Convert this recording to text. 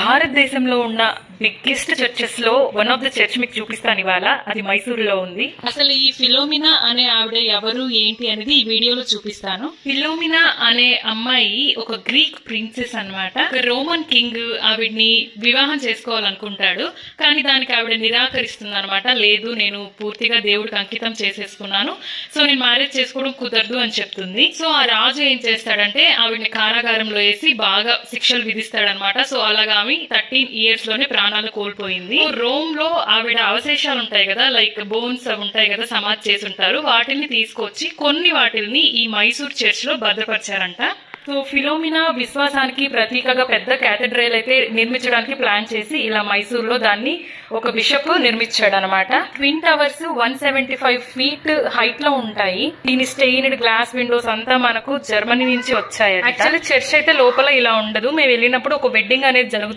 భారతదేశంలో ఉన్న biggest churches లో వన్ ఆఫ్ ద చర్చ్ మీకు చూపిస్తాను ఇవాళ. అది మైసూరులో ఉంది. అసలు ఈ ఫిలోమినా అనే ఆవిడ ఎవరు ఏంటి అనేది ఈ వీడియోలో చూపిస్తాను. ఫిలోమినా అనే అమ్మాయి ఒక గ్రీక్ ప్రిన్సెస్ అన్నమాట. ఒక రోమన్ కింగ్ ఆవిడ్ని వివాహం చేసుకోవాలనుకుంటాడు, కానీ దానికి ఆవిడ నిరాకరిస్తుంది అనమాట. లేదు, నేను పూర్తిగా దేవుడికి అంకితం చేసేసుకున్నాను, సో నేను మ్యారేజ్ చేసుకోవడం కుదరదు అని చెప్తుంది. సో ఆ రాజు ఏం చేస్తాడంటే ఆవిడ్ని కారాగారంలో వేసి బాగా శిక్షలు విధిస్తాడనమాట. సో అలాగా ఆమె 13 years లోనే ప్రాణాలు కోల్పోయింది. రోమ్ లో ఆవిడ అవశేషాలు ఉంటాయి కదా, లైక్ బోన్స్ ఉంటాయి కదా, సమాధి చేసి ఉంటారు, వాటిని తీసుకొచ్చి కొన్ని వాటిని ఈ మైసూర్ చర్చ్ లో భద్రపరిచారంట. సో ఫిలోమినా విశ్వాసానికి ప్రతీకగా పెద్ద క్యాథెడ్రల్ అయితే నిర్మించడానికి ప్లాన్ చేసి ఇలా మైసూర్లో దాన్ని ఒక బిషప్ నిర్మించాడు అనమాట. ట్విన్ టవర్స్ 175 feet హైట్ లో ఉంటాయి. దీని స్టెయిన్డ్ గ్లాస్ విండోస్ అంతా మనకు జర్మనీ నుంచి వచ్చాయి. యాక్చువల్లీ చర్చ్ అయితే లోపల ఇలా ఉండదు. మేము వెళ్ళినప్పుడు ఒక వెడ్డింగ్ అనేది జరుగుతుంది.